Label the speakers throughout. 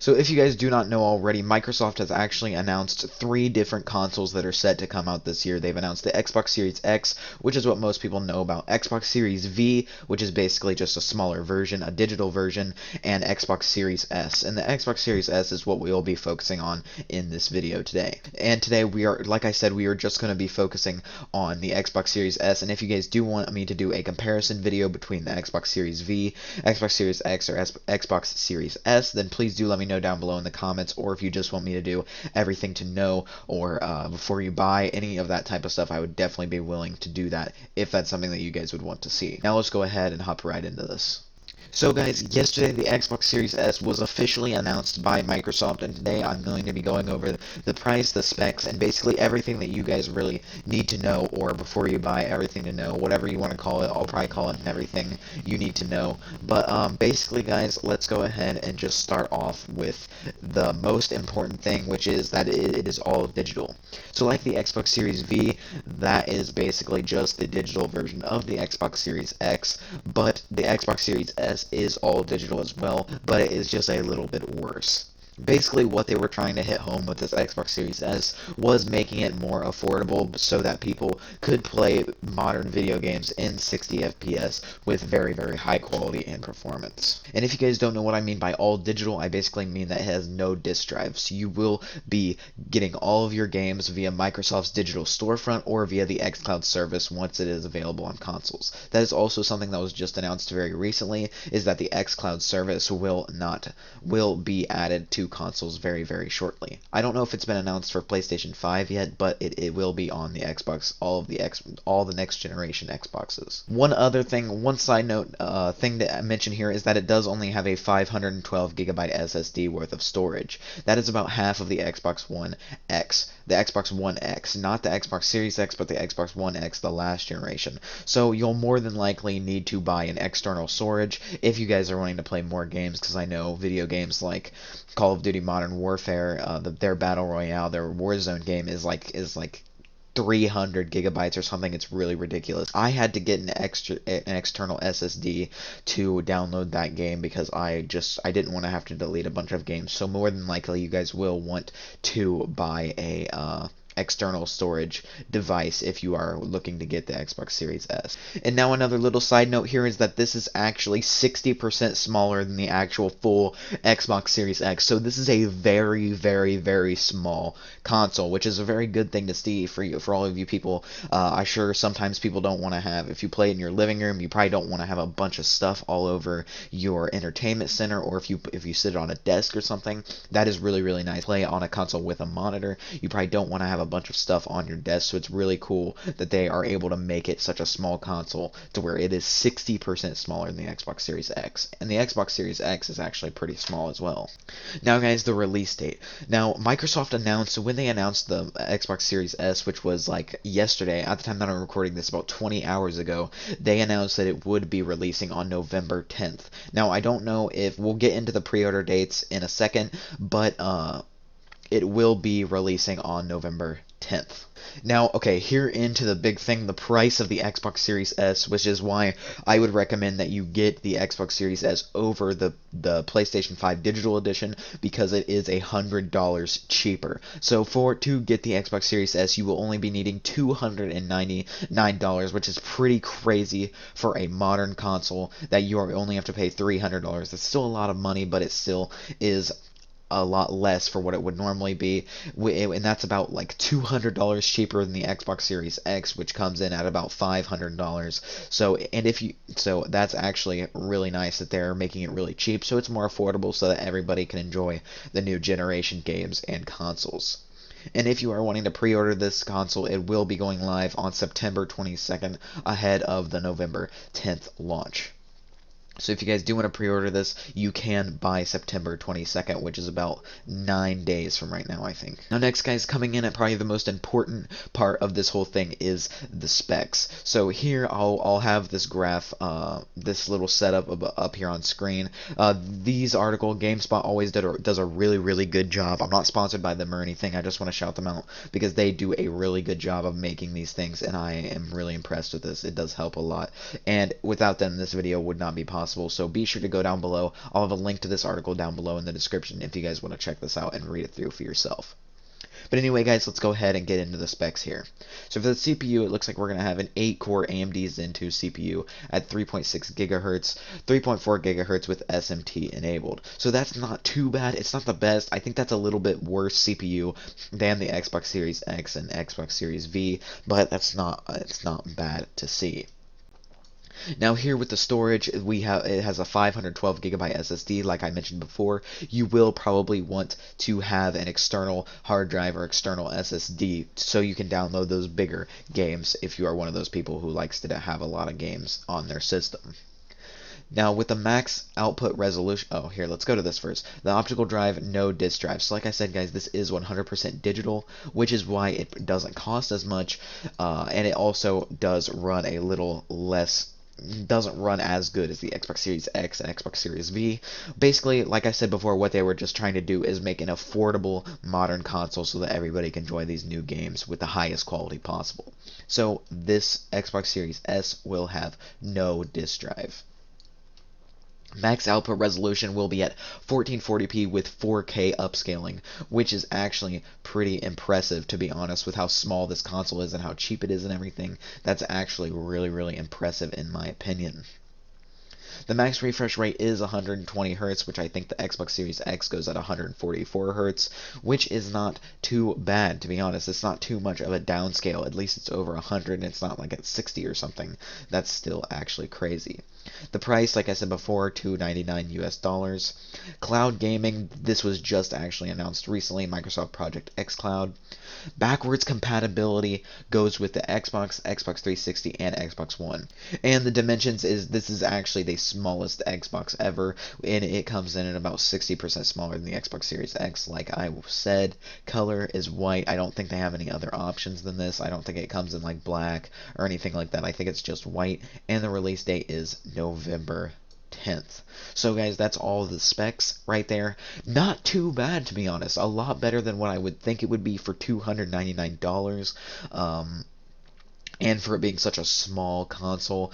Speaker 1: So if you guys do not know already, Microsoft has actually announced 3 different consoles that are set to come out this year. They've announced the Xbox Series X, which is what most people know about, Xbox Series V, which is basically just a smaller version, a digital version, and Xbox Series S. And the Xbox Series S is what we will be focusing on in this video today. And today we are, like I said, we are just going to be focusing on the Xbox Series S. And if you guys do want me to do a comparison video between the Xbox Series V, Xbox Series X, or Xbox Series S, then please do let me know down below in the comments, or if you just want me to do everything to know or before you buy any of that type of stuff, I would definitely be willing to do that if that's something that you guys would want to see. Now let's go ahead and hop right into this. So guys, yesterday the Xbox Series S was officially announced by Microsoft, and today I'm going to be going over the price, the specs, and basically everything that you guys really need to know, or before you buy, everything to know, whatever you want to call it. I'll probably call it everything you need to know. But basically guys, let's go ahead and just start off with the most important thing, which is that it is all digital. So like the Xbox Series V, that is basically just the digital version of the Xbox Series X, but the Xbox Series S is all digital as well, but it is just a little bit worse. Basically, what they were trying to hit home with this Xbox Series S was making it more affordable so that people could play modern video games in 60 FPS with very, very high quality and performance. And if you guys don't know what I mean by all digital, I basically mean that it has no disk drive. So you will be getting all of your games via Microsoft's digital storefront or via the xCloud service once it is available on consoles. That is also something that was just announced very recently, is that the xCloud service will be added to consoles very, very shortly. I don't know if it's been announced for PlayStation 5 yet, but it will be on the Xbox, all the next generation Xboxes. One side note thing to mention here is that it does only have a 512 gigabyte SSD worth of storage. That is about half of the Xbox One X. The Xbox One X, not the Xbox Series X, but the Xbox One X, the last generation. So you'll more than likely need to buy an external storage if you guys are wanting to play more games, because I know video games like Call of Duty Modern Warfare, their Battle Royale, their Warzone game is like 300 gigabytes or something. It's really ridiculous. I had to get an external SSD to download that game because I didn't want to have to delete a bunch of games. So more than likely you guys will want to buy a external storage device if you are looking to get the Xbox Series S. And now another little side note here is that this is actually 60% smaller than the actual full Xbox Series X. So this is a very, very, very small console, which is a very good thing to see for all of you people. I'm sure sometimes people don't want to have, if you play in your living room, you probably don't want to have a bunch of stuff all over your entertainment center, or if you sit on a desk or something. That is really, really nice. Play on a console with a monitor, you probably don't want to have a bunch of stuff on your desk, so it's really cool that they are able to make it such a small console to where it is 60% smaller than the Xbox Series X. And the Xbox Series X is actually pretty small as well. Now guys, the release date. Now Microsoft announced, when they announced the Xbox Series S, which was like yesterday, at the time that I'm recording this, about 20 hours ago, they announced that it would be releasing on November 10th. Now I don't know if we'll get into the pre-order dates in a second, but it will be releasing on November 10th. Now, okay, here into the big thing, the price of the Xbox Series S, which is why I would recommend that you get the Xbox Series S over the PlayStation 5 Digital Edition, because it is $100 cheaper. So to get the Xbox Series S, you will only be needing $299, which is pretty crazy for a modern console, that you only have to pay $300. That's still a lot of money, but it still is a lot less for what it would normally be, and that's about like $200 cheaper than the Xbox Series X, which comes in at about $500. So that's actually really nice that they're making it really cheap, so it's more affordable, so that everybody can enjoy the new generation games and consoles. And if you are wanting to pre-order this console, it will be going live on September 22nd, ahead of the November 10th launch. So if you guys do want to pre-order this, you can by September 22nd, which is about 9 days from right now, I think. Now next, guys, coming in at probably the most important part of this whole thing is the specs. So here I'll have this graph, this little setup up here on screen. These article, GameSpot always does a really, really good job. I'm not sponsored by them or anything. I just want to shout them out because they do a really good job of making these things, and I am really impressed with this. It does help a lot, and without them, this video would not be possible. possible. So be sure to go down below. I'll have a link to this article down below in the description if you guys want to check this out and read it through for yourself. But anyway, guys, let's go ahead and get into the specs here. So for the CPU, it looks like we're going to have an 8-core AMD Zen 2 CPU at 3.6 gigahertz, 3.4 gigahertz with SMT enabled. So that's not too bad. It's not the best. I think that's a little bit worse CPU than the Xbox Series X and Xbox Series V, but it's not bad to see. Now here with the storage, it has a 512 gigabyte SSD, like I mentioned before. You will probably want to have an external hard drive or external SSD so you can download those bigger games if you are one of those people who likes to have a lot of games on their system. Now with the max output resolution, here, let's go to this first. The optical drive, no disk drive. So like I said, guys, this is 100% digital, which is why it doesn't cost as much, and it also does run a little less, doesn't run as good as the Xbox Series X and Xbox Series V. Basically, like I said before, what they were just trying to do is make an affordable modern console so that everybody can enjoy these new games with the highest quality possible. So this Xbox Series S will have no disk drive. Max output resolution will be at 1440p with 4K upscaling, which is actually pretty impressive, to be honest, with how small this console is and how cheap it is and everything. That's actually really, really impressive in my opinion. The max refresh rate is 120 Hz, which I think the Xbox Series X goes at 144 Hz, which is not too bad, to be honest. It's not too much of a downscale. At least it's over 100, and it's not like at 60 or something. That's still actually crazy. The price, like I said before, $299 US. Cloud gaming, this was just actually announced recently, Microsoft Project X Cloud. Backwards compatibility goes with the Xbox, Xbox 360, and Xbox One. And the dimensions this is actually the smallest Xbox ever, and it comes in at about 60% smaller than the Xbox Series X. Like I said, color is white. I don't think they have any other options than this. I don't think it comes in like black or anything like that. I think it's just white, and the release date is November 10th. So guys, that's all the specs right there. Not too bad, to be honest. A lot better than what I would think it would be for $299. And for it being such a small console,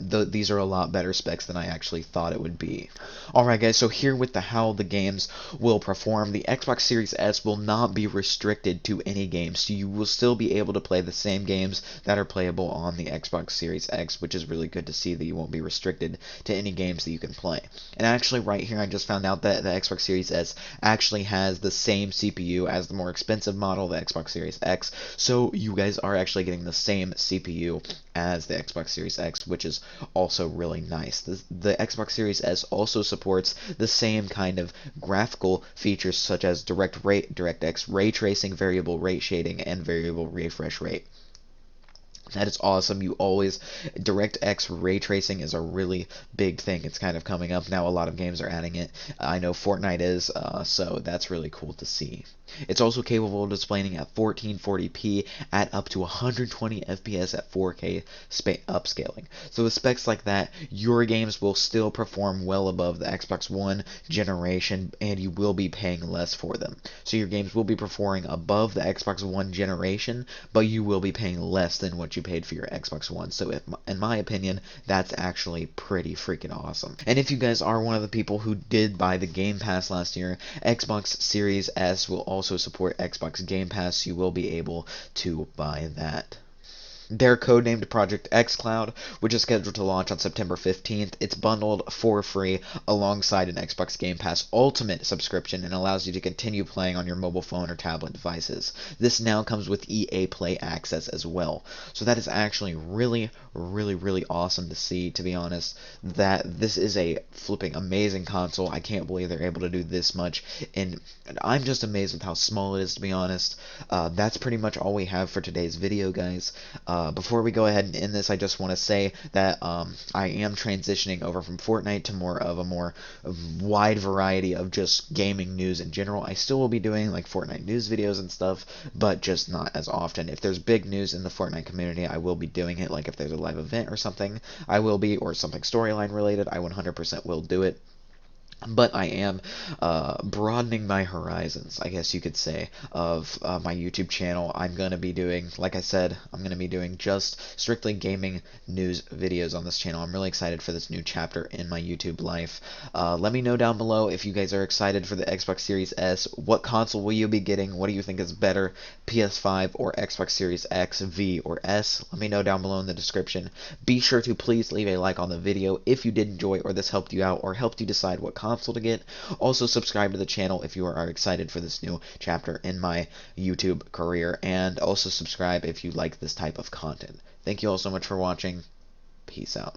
Speaker 1: these are a lot better specs than I actually thought it would be. Alright guys, so here with how the games will perform, the Xbox Series S will not be restricted to any games, so you will still be able to play the same games that are playable on the Xbox Series X, which is really good to see that you won't be restricted to any games that you can play. And actually right here I just found out that the Xbox Series S actually has the same CPU as the more expensive model, the Xbox Series X, so you guys are actually getting the same CPU as the Xbox Series X, which is also really nice. The Xbox Series S also supports the same kind of graphical features such as DirectX ray tracing, variable rate shading, and variable refresh rate. That is awesome. DirectX ray tracing is a really big thing. It's kind of coming up now. A lot of games are adding it. I know Fortnite is, so that's really cool to see. It's also capable of displaying at 1440p at up to 120 FPS at 4K upscaling. So with specs like that, your games will still perform well above the Xbox One generation, and you will be paying less for them. So your games will be performing above the Xbox One generation, but you will be paying less than what you paid for your Xbox One. So in my opinion, that's actually pretty freaking awesome. And if you guys are one of the people who did buy the Game Pass last year, Xbox Series S will also support Xbox Game Pass, so you will be able to buy that. They're codenamed Project X Cloud, which is scheduled to launch on September 15th. It's bundled for free alongside an Xbox Game Pass Ultimate subscription and allows you to continue playing on your mobile phone or tablet devices. This now comes with EA Play access as well. So that is actually really, really, really awesome to see, to be honest, that this is a flipping amazing console. I can't believe they're able to do this much, and I'm just amazed with how small it is, to be honest. That's pretty much all we have for today's video, guys. Before we go ahead and end this, I just want to say that I am transitioning over from Fortnite to more of a wide variety of just gaming news in general. I still will be doing like Fortnite news videos and stuff, but just not as often. If there's big news in the Fortnite community, I will be doing it. Like if there's a live event or something, I will be, or something storyline related, I 100% will do it. But I am broadening my horizons, I guess you could say, of my YouTube channel. I'm going to be doing, like I said, I'm going to be doing just strictly gaming news videos on this channel. I'm really excited for this new chapter in my YouTube life. Let me know down below if you guys are excited for the Xbox Series S. What console will you be getting? What do you think is better, PS5 or Xbox Series X, V, or S? Let me know down below in the description. Be sure to please leave a like on the video if you did enjoy or this helped you out or helped you decide what console to get. Also, subscribe to the channel if you are excited for this new chapter in my YouTube career, and also subscribe if you like this type of content. Thank you all so much for watching. Peace out.